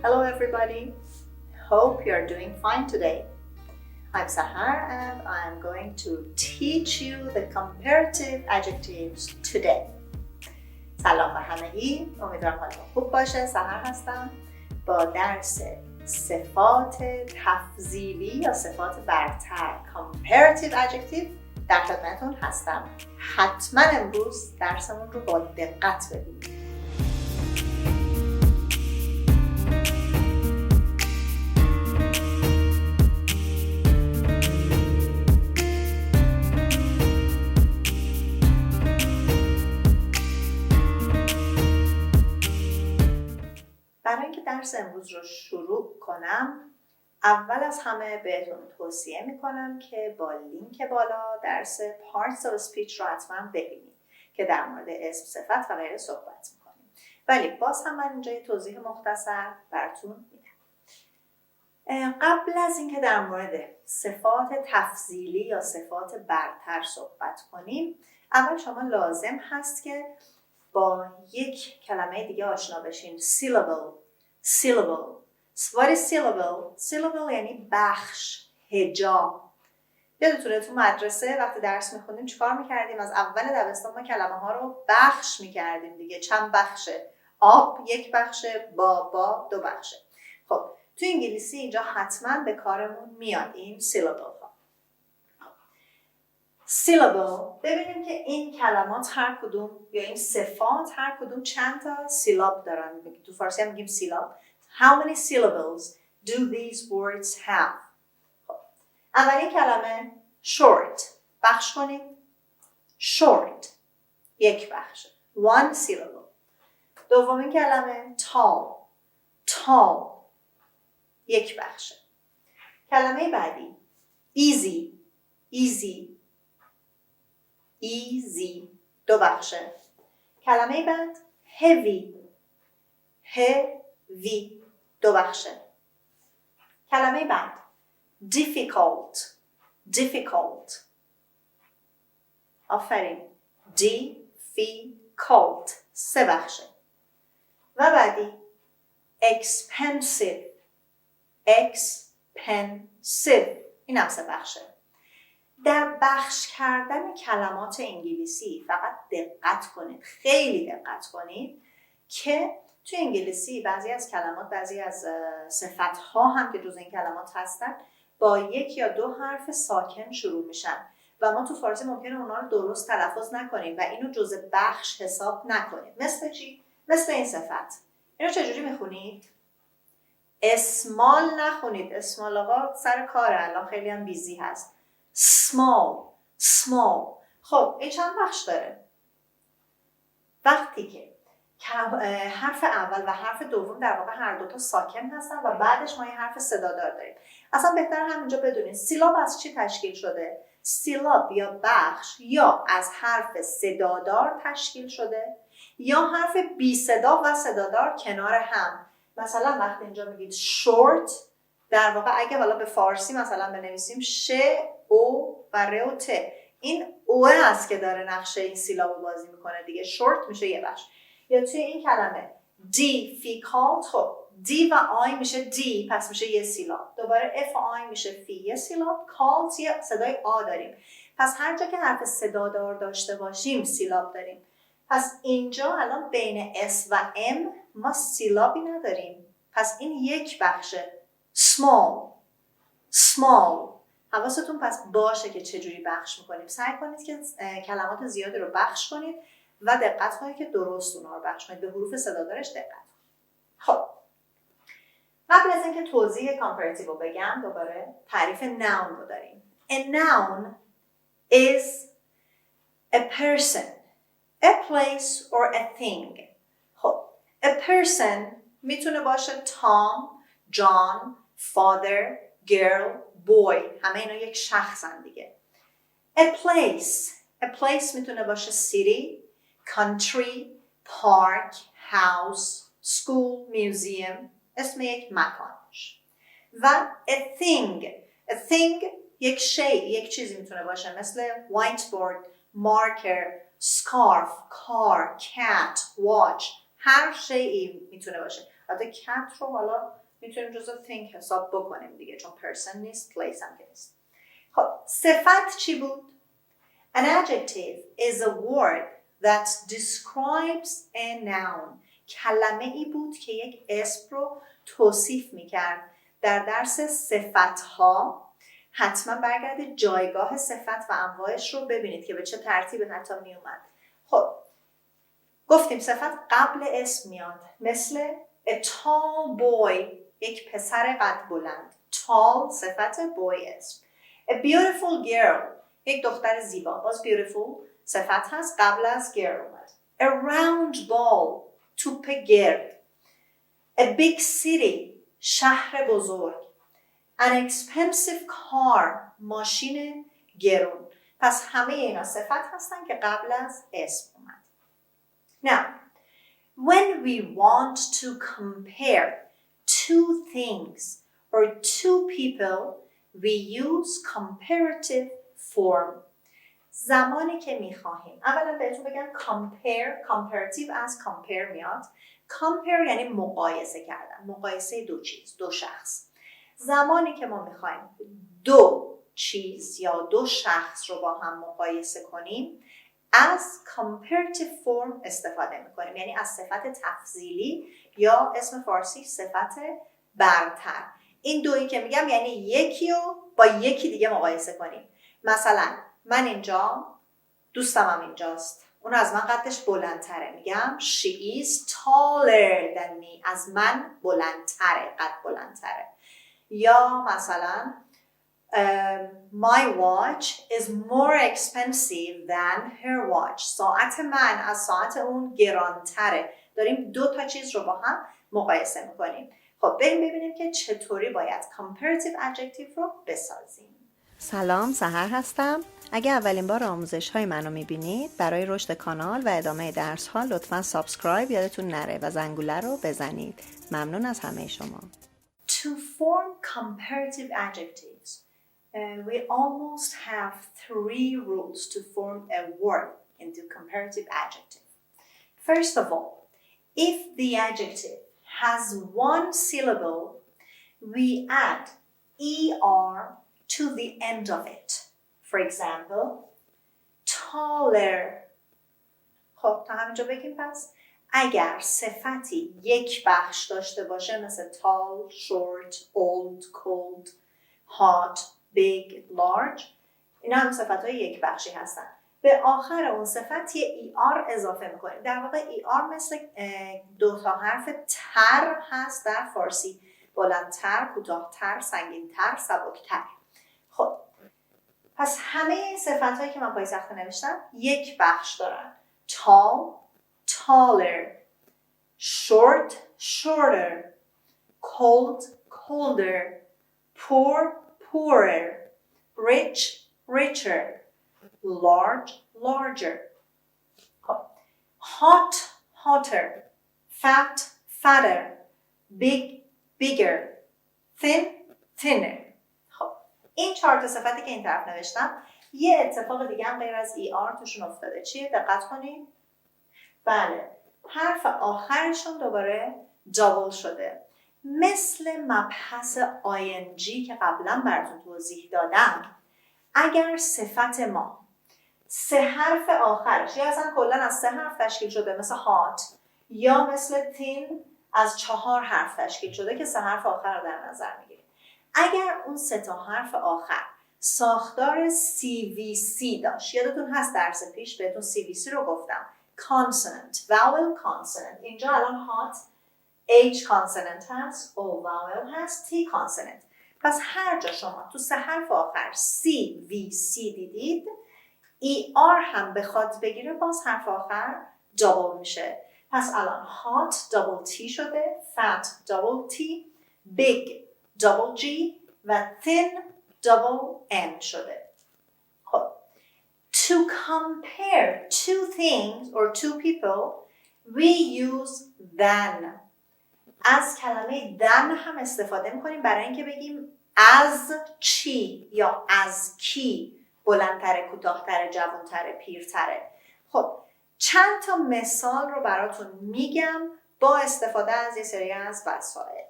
Hello everybody, hope you're doing fine today. I'm Sahar and I'm going to teach you the comparative adjectives today. سلام به همگی، امیدوارم حالتون خوب باشه. سحر هستم با درس صفات تفضیلی یا صفات برتر Comparative Adjectives در خدمتتون هستم. حتما امروز درسمون رو با دقت ببینید. برای اینکه درس امروز رو شروع کنم اول از همه بهتون توصیه میکنم که با لینک بالا درس Parts of Speech رو حتما ببینید که در مورد اسم، صفت و غیره صحبت میکنیم. ولی باز هم من اینجا یه توضیح مختصر براتون میدم. قبل از اینکه در مورد صفات تفضیلی یا صفات برتر صحبت کنیم، اول شما لازم هست که با یک کلمه دیگه آشنا بشین. syllable. What is syllable? syllable یعنی بخش، هجا. یادتونه تو مدرسه وقتی درس میخوندیم چیکار میکردیم؟ از اول دبستان ما کلمه ها رو بخش میکردیم دیگه. چند بخشه؟ آب یک بخشه، بابا دو بخشه. خب تو انگلیسی اینجا حتما به کارمون میاد این syllable ها. syllable، ببینیم که این کلمات هر کدوم یا این صفات هر کدوم چند تا سیلاب دارن. تو فارسی هم میگیم سیلاب. How many syllables do these words have؟ خب. اولین کلمه short. بخش کنیم. short یک بخش. one syllable. دومین کلمه tall یک بخش. کلمه بعدی easy دو بخشه. کلمه بعد heavy دو بخشه. کلمه بعد difficult آفرین difficult سه بخشه. و بعدی expensive این هم سه بخشه. در بخش کردن کلمات انگلیسی فقط دقت کنید، خیلی دقت کنید که تو انگلیسی بعضی از کلمات، بعضی از صفت‌ها هم که جز این کلمات هستن با یک یا دو حرف ساکن شروع میشن و ما تو فارسی ممکنه اونا رو درست تلفظ نکنیم و اینو جز بخش حساب نکنیم. مثل چی؟ مثل این صفت. اینو چجوری میخونید؟ اسمال نخونید. اسمال آقا سر کاره، الان خیلی هم بیزی هست. small. خب این چند بخش داره؟ وقتی که حرف اول و حرف دوم در واقع هر دوتا ساکن هستن و بعدش ما یه حرف صدادار داریم. اصلا بهتر همینجا بدونید سیلاب از چی تشکیل شده؟ سیلاب یا بخش یا از حرف صدادار تشکیل شده یا حرف بی صدا و صدادار کنار هم. مثلا وقتی اینجا میگید short، در واقع اگه حالا به فارسی مثلا بنویسیم ش، او و ر و ت، این اوه است که داره نقشه این سیلابو بازی میکنه دیگه. short میشه یه بخش. یا توی این کلمه difficult، خب دی و آی میشه دی، پس میشه یه سیلاب. دوباره اف و آی میشه فی، یه سیلاب. called یه صدای آ داریم، پس هر جا که حرف صدادار داشته باشیم سیلاب داریم. پس اینجا الان بین اس و ام ما سیلابی نداریم، پس این یک بخشه. small. حواستون پس باشه که چجوری بخش میکنیم. سعی کنید که کلمات زیادی رو بخش کنید و دقت کنید که درست اونا رو بخش کنید. به حروف صدادارش دقت کنید. خب قبل از اینکه توضیح comparative رو بگم دوباره تعریف noun رو داریم. A noun is a person, a place or a thing. خب a person میتونه باشه Tom, John, father, girl, boy. همه اینا یک شخصن دیگه. A place میتونه باشه city, country, park, house, school, museum. اسم یک مکان باشه. و a thing یک شی، یک چیزی میتونه باشه مثل whiteboard, marker, scarf, car, cat, watch. هر شیئی میتونه باشه. حتی cat رو حالا میتونیم جزو think حساب بکنیم دیگه، چون person نیست، place هم نیست. خب صفت چی بود؟ An adjective is a word that describes a noun. کلمه ای بود که یک اسم رو توصیف میکرد. در درس صفتها حتما برگردید جایگاه صفت و انواعش رو ببینید که به چه ترتیب حتی میومد. خب گفتیم صفت قبل اسم میاد، مثل a tall boy، یک پسر قد بلند. tall صفت، boy اسم. a beautiful girl، یک دختر زیبا. باز beautiful صفت هست، قبل از girl اومد. a round ball، توپ گرد. a big city، شهر بزرگ. an expensive car، ماشین گرون. پس همه اینا صفت هستن که قبل از اسم اومد. Now, when we want to compare two things or two people, we use comparative form. زمانی که میخواهیم، اولا بهتون بگم compare، comparative از compare میاد. compare یعنی مقایسه کردن، مقایسه دو چیز، دو شخص. زمانی که ما میخوایم دو چیز یا دو شخص رو با هم مقایسه کنیم، از comparative form استفاده میکنیم، یعنی از صفت تفضیلی یا اسم فارسی صفت برتر. این دویی که میگم یعنی یکی رو با یکی دیگه مقایسه کنیم. مثلا من اینجا، دوستم هم اینجاست، اون از من قدش بلندتره، میگم she is taller than me، از من بلندتره، قد بلندتره. یا مثلا my watch is more expensive than her watch، ساعت من از ساعت اون گرانتره. داریم دو تا چیز رو با هم مقایسه میکنیم. خب بریم ببینیم که چطوری باید comparative adjective رو بسازیم. سلام، سحر هستم. اگه اولین بار آموزش های منو میبینید، برای رشد کانال و ادامه درس ها لطفاً سابسکرایب یادتون نره و زنگوله رو بزنید. ممنون از همه شما. To form comparative adjectives, we almost have 3 rules to form a word into comparative adjective. First of all, if the adjective has one syllable, we add er to the end of it. For example, taller. خب تا همینجا بگیم پس اگر صفتی یک بخش داشته باشه، مثل tall, short, old, cold, hot, big, large، اینا هم صفت‌های یک بخشی هستن. به آخر اون صفت یه er اضافه میکنیم. در واقع er مثل دو تا حرف تر هست در فارسی، بلندتر، کوتاه‌تر، سنگین‌تر، سبکتر. خب پس همه این صفت‌هایی که من پای تخته نوشتم یک بخش دارن. tall، taller، short، shorter، cold، colder، poor، poorer، rich، richer، large، larger. hot، hotter، fat، fatter، big، bigger، thin، thinner. خب این 4 تا صفتی که این طرف نوشتم، یه اتفاق دیگه هم غیر از er توشون افتاده. چیه؟ دقت کنید. بله، حرف آخرشون دوباره دابل شده. مثل مبحث ing که قبلا براتون توضیح دادم، اگر صفت ما 3 حرف آخرش یا اصلا کلا از 3 حرف تشکیل شده، مثل hot، یا مثل thin از 4 حرف تشکیل شده که 3 حرف آخر رو در نظر میگیریم، اگر اون 3 تا حرف آخر ساختار CVC داشت، یادتون هست درس پیش بهتون CVC رو گفتم، consonant، vowel، consonant. اینجا الان hot H consonant هست، O vowel هست، T consonant. پس هر جا شما تو 3 حرف آخر CVC دیدید، ER هم بخواد بگیره، باز حرف آخر دابل میشه. پس الان hot double T شده، fat double T، big double G و thin double N شده. خب to compare two things or two people, we use than. از کلمه than هم استفاده میکنیم برای اینکه بگیم از چی یا از کی بلندتره، کوتاهتره، جوانتره، پیرتره. خب چند تا مثال رو براتون میگم، با استفاده از یه سری از وسایل.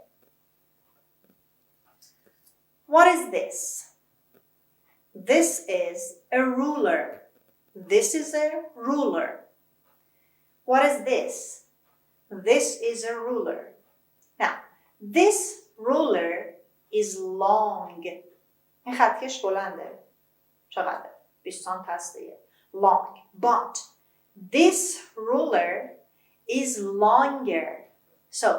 What is this? This is a ruler. This is a ruler. What is this? This is a ruler. Now, this ruler is long. این خطکش بلنده. چقدر؟ 20 سانت هست دیگه. Long. But this ruler is longer. So,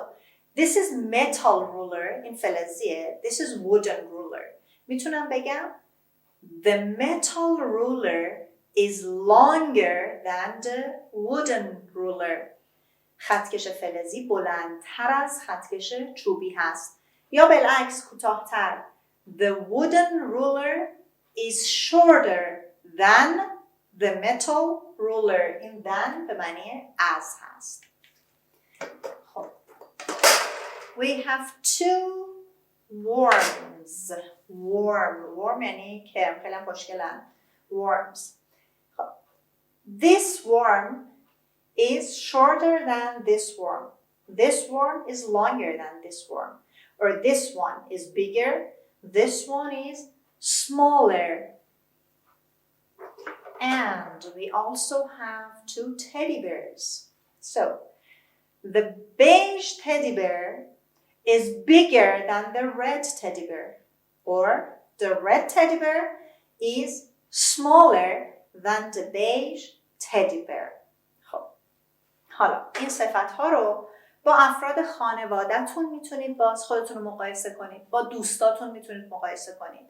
this is metal ruler این فلزیه. This is wooden ruler. میتونم بگم the metal ruler is longer than the wooden ruler. خطکش فلزی بلندتر از خطکش چوبی هست. یا بالعکس کوتاه‌تر. The wooden ruler is shorter than the metal ruler. این than به معنی از هست. خب. We have two worms. Worm یعنی کرم. خیلی خوشگلن. Worms. خب. This worm is shorter than this worm. This worm is longer than this worm. Or this one is bigger. This one is smaller. And we also have two teddy bears. So, the beige teddy bear is bigger than the red teddy bear. Or the red teddy bear is smaller than the beige teddy bear. خب. حالا این صفت‌ها رو با افراد خانواده‌تون میتونید باز خودتون رو مقایسه کنید. با دوستاتون میتونید مقایسه کنید.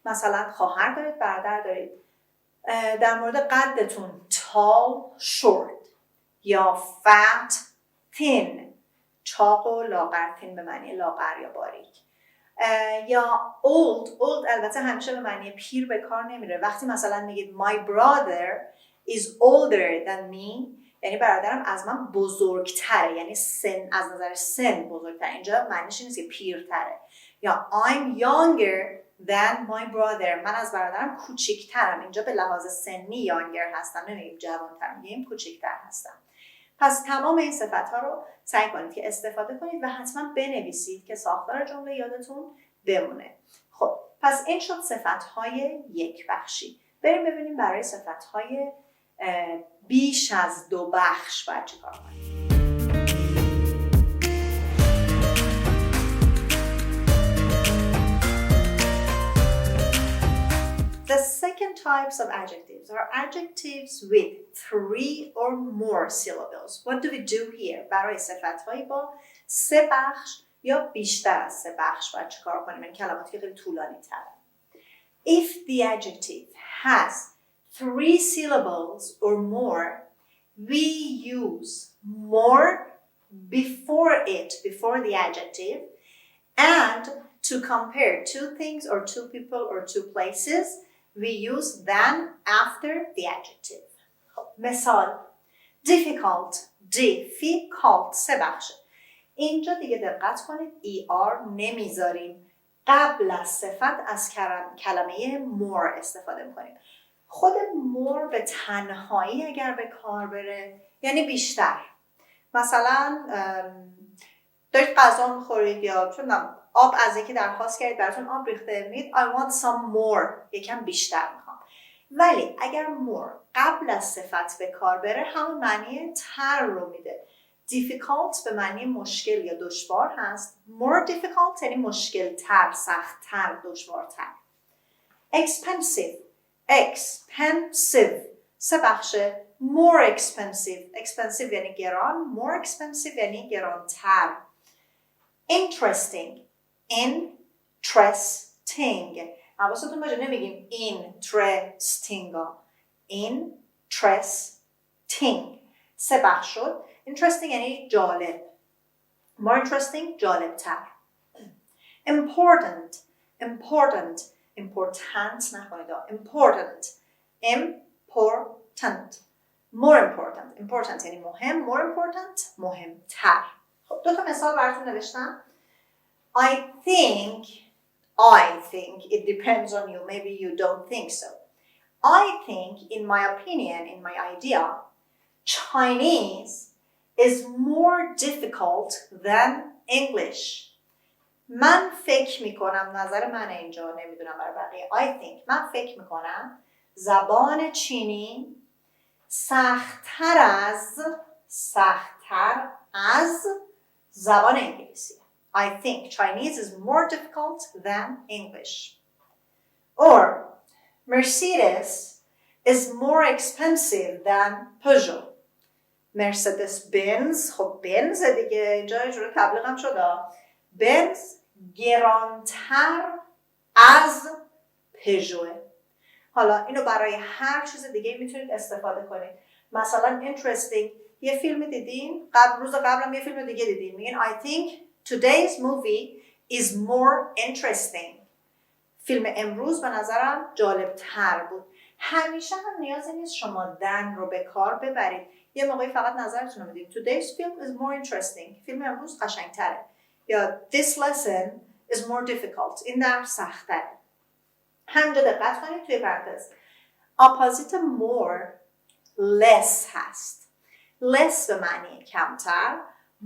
مثلا خواهر دارید، برادر دارید. در مورد قدتون tall, short یا fat, thin چاق و لاغر thin به معنی لاغر یا باریک یا old البته همیشه به معنی پیر به کار نمیره. وقتی مثلا میگید my brother is older than me یعنی برادرم از من بزرگتره، یعنی سن از نظر سن بزرگتره. اینجا معنیش اینه که پیرتره. یا I'm younger than my brother من از برادرم کوچیکترم. اینجا به لحاظ سنی younger هستم، نمیگیم جوانتر، میگیم کوچیکتر هستم. پس تمام این صفت‌ها رو سعی کنید که استفاده کنید و حتما بنویسید که ساختار جمله یادتون بمونه. خب پس این شد صفت‌های یک بخشی. بریم ببینیم برای صفت‌های بیش از دو بخش باید چیکار کنیم. The second types of adjectives are adjectives with 3 or more syllables. What do we do here? برای صفت‌هایی با 3 بخش یا بیشتر از 3 بخش باید چیکار کنیم؟ این کلماتی که خیلی طولانی تره. If the adjective has 3 syllables or more, we use more before the adjective, and to compare 2 things or 2 people or 2 places, we use than after the adjective. مثال difficult 3 بخشه. اینجا دیگه دقت کنید ER نمیذاریم. قبل از صفت از کلمه more استفاده میکنیم. خود more به تنهایی اگر به کار بره یعنی بیشتر. مثلا دارید غذا میخورید یا آب از یکی درخواست کردید براتون آب ریخته، میگید I want some more، یکم بیشتر میخوام. ولی اگر more قبل از صفت به کار بره همون معنی تر رو میده. difficult به معنی مشکل یا دشوار هست. more difficult یعنی مشکل تر، سخت تر، دشوارتر. expensive 3 بخشه. more expensive یعنی گران، more expensive یعنی گرانتر. interesting حواستون باشه نمیگیم interesting interesting 3 بخش شد. interesting یعنی جالب، more interesting جالبتر. important نکنید important more important یعنی مهم، more important مهمتر. خب 2 مثال براتون نوشتم. I think it depends on you, maybe you don't think so. I think in my opinion, in my idea, Chinese is more difficult than English. من فکر میکنم، نظر من اینجا، نمیدونم برای بقیه. I think، من فکر میکنم زبان چینی سخت‌تر از زبان انگلیسی. I think Chinese is more difficult than English. Or Mercedes is more expensive than Peugeot. مرسدس بنز، خب بنز دیگه، اینجا یه جوری تبلیغ هم شده. بنز گرانتر از پژوه. حالا اینو برای هر چیز دیگه میتونید استفاده کنید. مثلا interesting، یه فیلم دیدین، روز قبلم یه فیلم دیگه دیدین، میگین I think today's movie is more interesting. فیلم امروز به نظرم جالب تر بود. همیشه هم نیازی نیست شما than رو به کار ببرید. یه موقعی فقط نظرتون رو میدید. Today's film is more interesting. فیلم امروز قشنگتره. یا this lesson is more difficult. این درس سخت‌تره. همینجا دقت کنید توی پرانتز. اپوزیت more less هست. less به معنی کمتر،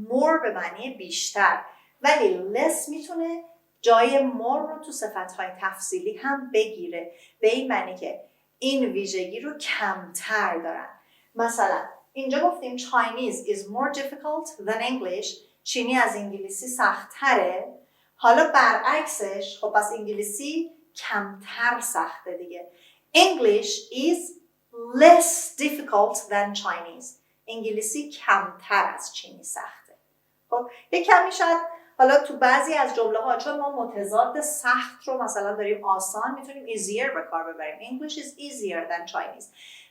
more به معنی بیشتر. ولی less میتونه جای more رو تو صفت‌های تفضیلی هم بگیره. به این معنی که این ویژگی رو کمتر دارن. مثلا اینجا گفتیم Chinese is more difficult than English. چینی از انگلیسی سخت‌تره. حالا برعکسش، خب پس انگلیسی کمتر سخته دیگه. English is less difficult than Chinese. انگلیسی کمتر از چینی سخته. خب یک کمی شاید حالا تو بعضی از جمله ها چون ما متضاد سخت رو مثلا داریم آسان، میتونیم easier به کار ببریم. English is easier than Chinese.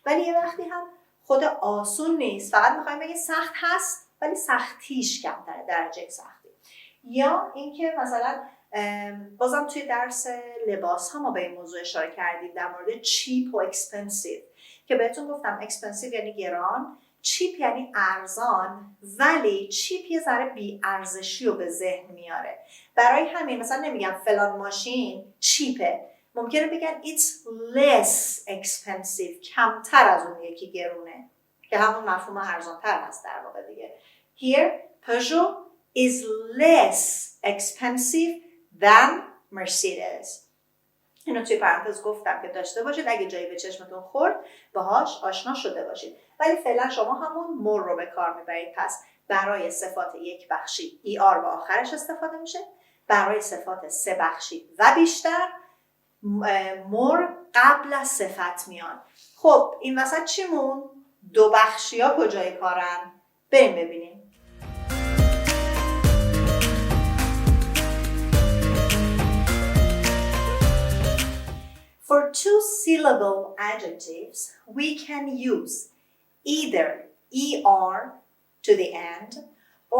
ولی یه وقتی هم خود آسون نیست، فقط میخوایم بگیم سخت هست ولی سختیش کمتره، درجه سختی. یا اینکه مثلا بازم توی درس لباس ها ما به این موضوع اشاره کردیم در مورد cheap و expensive که بهتون گفتم expensive یعنی گران، چیپ یعنی ارزان، ولی چیپ یه ذره بی ارزشی رو به ذهن میاره. برای همین مثلا نمیگم فلان ماشین چیپه، ممکنه بگن it's less expensive، کمتر از اون یکی گرونه که همون مفهوم ارزانتر هست در واقع دیگه. Here Peugeot is less expensive than Mercedes. اینو توی پرانتز گفتم که داشته باشید، اگه جایی به چشمتون خورد باهاش آشنا شده باشید. ولی فعلا شما همون more رو به کار میبرید. پس برای صفات یک بخشی ER به آخرش استفاده میشه، برای صفات سه بخشی و بیشتر more قبل از صفت میان. خب این وسط چیمون؟ دو بخشی ها کجای کارن؟ بریم ببینیم. For two syllable adjectives, we can use either ER to the end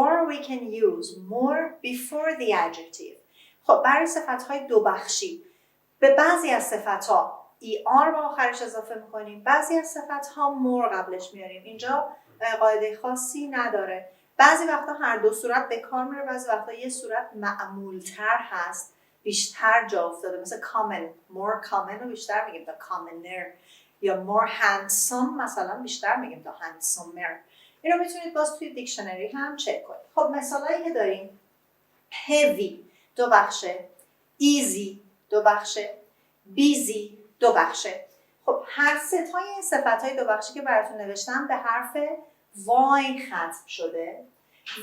or we can use more before the adjective. خب برای صفت‌های دو بخشی به بعضی از صفت‌ها ER به آخرش اضافه می‌کنیم، بعضی از صفت‌ها more قبلش میاریم. اینجا قاعده خاصی نداره. بعضی وقتا هر دو صورت به کار میره، بعضی وقتا یه صورت معمول‌تر هست، بیشتر جا افتاده، مثل common، more common رو بیشتر میگیم تا commoner، یا more handsome مثلا بیشتر میگیم تا handsomer. اینو میتونید باز توی دیکشنری هم چک کنید. خب مثالایی که داریم heavy دو بخشه، easy دو بخشه، busy دو بخشه. خب هر ستای این صفت‌های دو بخشی که براتون نوشتم به حرف وای ختم شده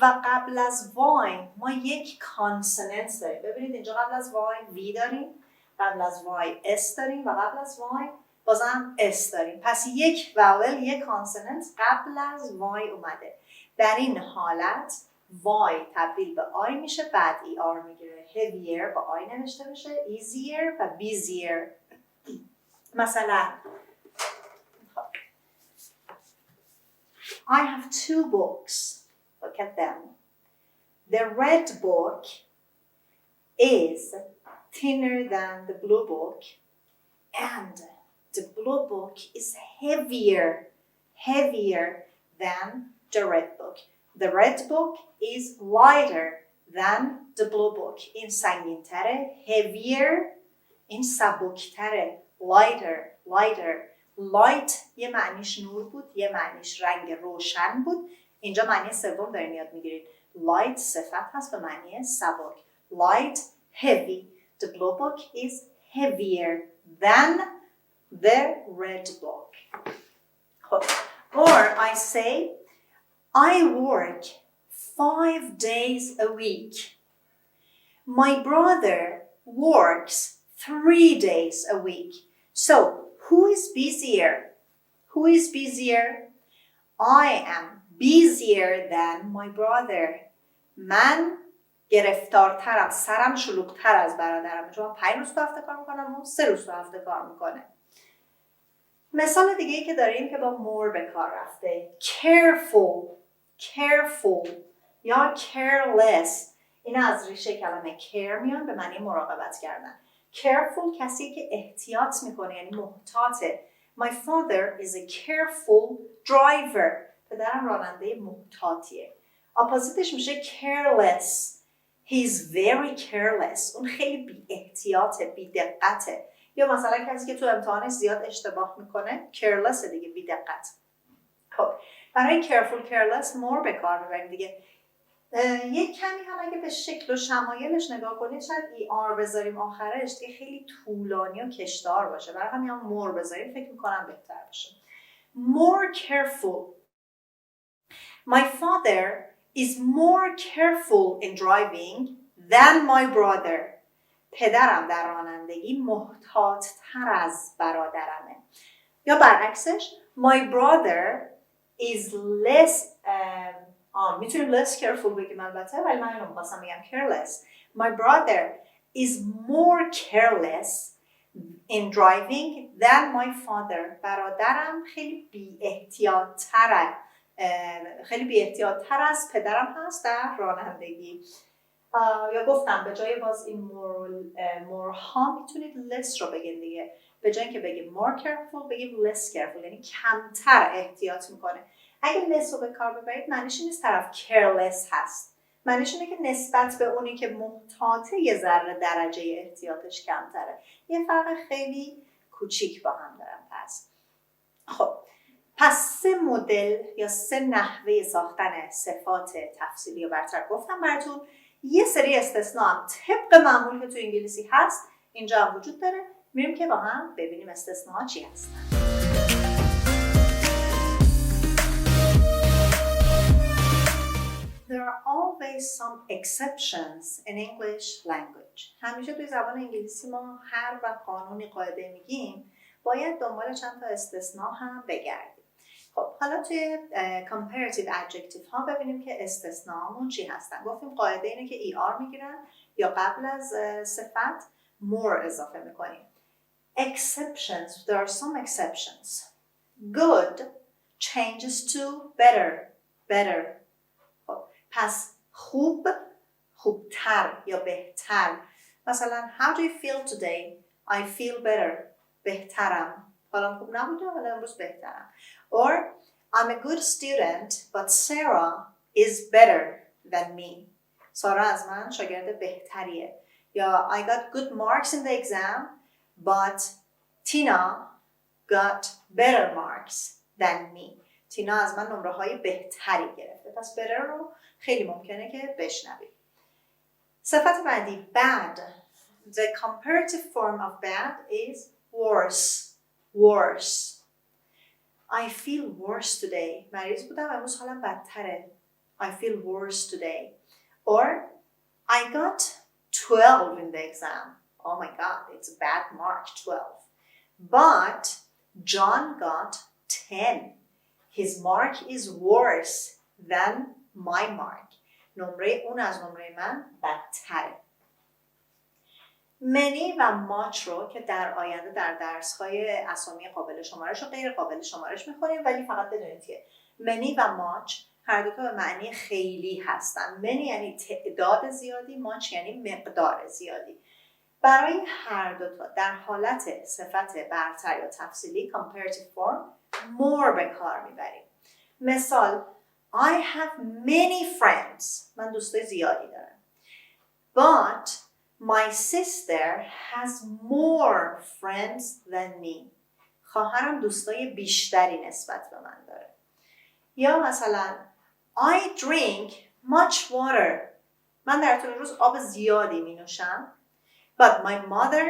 و قبل از وای ما یک کانسوننت داریم. ببینید اینجا قبل از وای وی داریم، قبل از وای اس داریم و قبل از وای بازم اس داریم. پس یک واول، یک کانسوننت قبل از وای اومده. در این حالت وای تبدیل به آی میشه، بعد ای آر میگیره. heavier با آی نوشته میشه، easier و busier. مثلا I have two books. Look at them. The red book is thinner than the blue book, and the blue book is heavier than the red book. The red book is lighter than the blue book. این سنگین‌تره، heavier. این سبک‌تره، lighter. light یه معنیش نور بود، یه معنیش رنگ روشن بود. اینجا معنی سوم دارین یاد میگیرید. light صفت هست به معنی سبک. light heavy. The blue book is heavier than the red book. خب. Or I say I work 5 days a week. My brother works 3 days a week. So, who is busier? Who is busier? I am busier than my brother. من گرفتارترم، سرم شلوغتر از برادرم. چون من 5 روز تو هفته کار میکنم و 3 روز تو هفته کار میکنه. مثال دیگه ای که داریم که با more به کار رفته. careful یا careless. این از ریشه کلمه care میان به معنی مراقبت کردن. careful کسی که احتیاط میکنه، یعنی محتاطه. My father is a careful driver. پدرم راننده محتاطیه. اپوزیتش میشه careless. He's very careless. اون خیلی بی احتیاطه، بی دقته. یا مثلا کسی که تو امتحانش زیاد اشتباه میکنه careless دیگه، بی دقت. خب برای careful careless more به کار میبریم دیگه. یک کمی هم اگه به شکل و شمایلش نگاه کنید شاید ER بذاریم آخرش دیگه خیلی طولانی و کشدار باشه. برای همین هم more بذاریم فکر میکنم بهتر باشه. More careful. My father is more careful in driving than my brother. پدرم در رانندگی محتاط‌تر از برادرمه. یا برعکسش my brother is less میتونیم less careful بگیم البته، ولی من اینو می‌خواستم بگم careless. My brother is more careless in driving than my father. برادرم خیلی بی احتیاط‌تر از پدرم هست در رانندگی. یا گفتم به جای باز این more ها میتونید less رو بگین دیگه. به جای اینکه بگیم more careful بگیم less careful، یعنی کمتر احتیاط میکنه. اگه less رو به کار ببرید معنیش نیست طرف careless هست. معنیش اینه که نسبت به اونی که محتاطه یه ذره درجه احتیاطش کمتره. یه فرق خیلی کوچیک با هم دارن. خب پس 3 مدل یا 3 نحوه ساختن صفات تفضیلی و برتر گفتم براتون. یه سری استثناء هم طبق معمول که تو انگلیسی هست اینجا هم وجود داره. میریم که با هم ببینیم استثناء چی هستن. There are always some exceptions in English language. همیشه توی زبان انگلیسی ما هر وقت قانونی قاعده میگیم باید دنبال چند تا استثناء هم بگردیم. خب حالا توی Comparative Adjectives ها ببینیم که استثناءمون چی هستن. گفتیم قاعده اینه که ER میگیرن یا قبل از صفت more اضافه میکنیم. Exceptions, there are some exceptions. Good changes to better. خب پس خوبتر یا بهتر. مثلا how do you feel today? I feel better. بهترم. حالا خوب نبوده ولی امروز بهترم. Or I'm a good student but Sarah is better than me. سارا از من شاگرد بهتریه. یا I got good marks in the exam but Tina got better marks than me. تینا از من نمره های بهتری گرفته. پس better رو خیلی ممکنه که بشنوید. صفت بعدی bad. The comparative form of bad is worse. I feel worse today. مریض بودم امروز حالم بدتره. I feel worse today. Or I got 12 in the exam. Oh my God, it's a bad mark, 12. But John got 10. His mark is worse than my mark. نمره اون از نمره من بدتره. many و much رو که در آینده در درس‌های اسامی قابل شمارش و غیر قابل شمارش می‌خونیم، ولی فقط بدونید که many و much هر دو تا به معنی خیلی هستن. many یعنی تعداد زیادی، much یعنی مقدار زیادی. برای هر دو تا در حالت صفت برتر یا تفضیلی comparative form more به کار میبریم. مثال I have many friends. من دوستای زیادی دارم. But my sister has more friends than me. خواهرم دوستای بیشتری نسبت به من داره. یا مثلا I drink much water. من در طول روز آب زیادی می نوشم. But my mother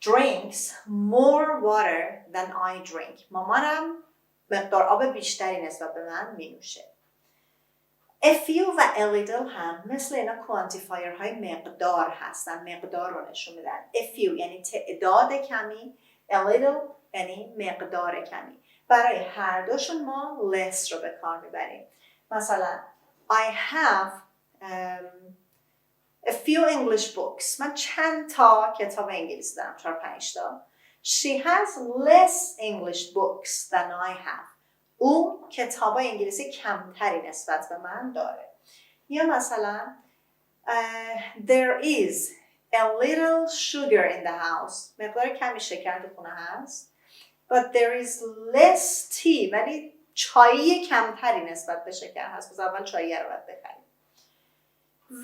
drinks more water than I drink. مامانم مقدار آب بیشتری نسبت به من می نوشه. A few و a little هم مثل اینا کوانتیفایر های مقدار هستن. مقدار رو نشون میدن. A few یعنی تعداد کمی. A little یعنی مقدار کمی. برای هر دوشون ما less رو به کار میبریم. مثلا I have a few English books. من چند تا کتاب انگلیسی دارم. 4-5 تا. She has less English books than I have. او کتابای انگلیسی کمتری نسبت به من داره. یا مثلا there is a little sugar in the house. مقدار کمی شکر تو خونه هست. But there is less tea. ولی چای کمتری نسبت به شکر هست. پس اول چای رو باید بخریم.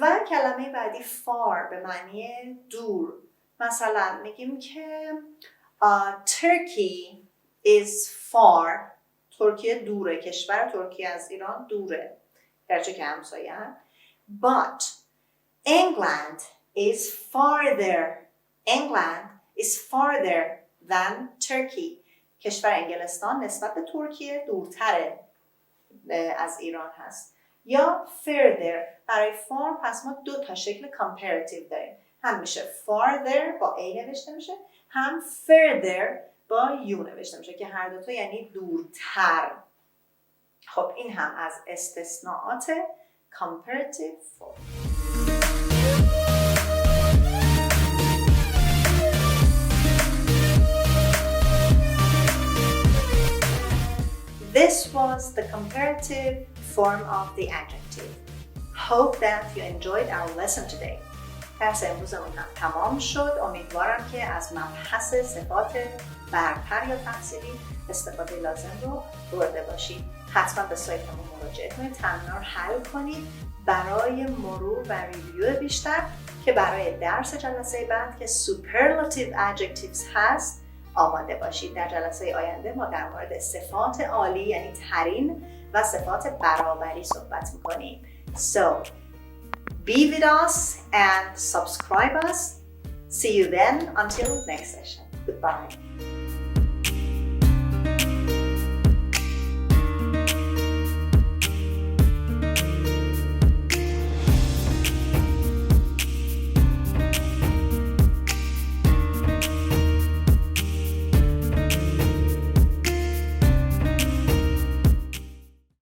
و کلمه بعدی far به معنی دور. مثلا میگیم که Turkey is far. ترکیه دوره. کشور ترکیه از ایران دوره. گرچه که همسایه هم. But England is farther. England is farther than Turkey. کشور انگلستان نسبت به ترکیه دورتره از ایران هست. یا further. برای far پس ما 2 تا شکل comparative داریم. هم میشه farther با A نوشته میشه. هم further با U نوشته میشه که هر دوتا یعنی دورتر. خب این هم از استثناءات comparative form. This was the comparative form of the adjective. Hope that you enjoyed our lesson today. درس امروزمون هم تمام شد. امیدوارم که از مبحث صفات برتر یا تحصیلی استفاده لازم رو برده باشید. حتما به سایتمون مراجعه کنید، تمرین رو حل کنید برای مرور و ریویو بیشتر که برای درس جلسه بعد که Comparative Adjectives هست آماده باشید. در جلسه آینده ما در مورد صفات عالی یعنی ترین و صفات برابری صحبت می‌کنیم. So, be with us and subscribe us. See you then until next session. Goodbye.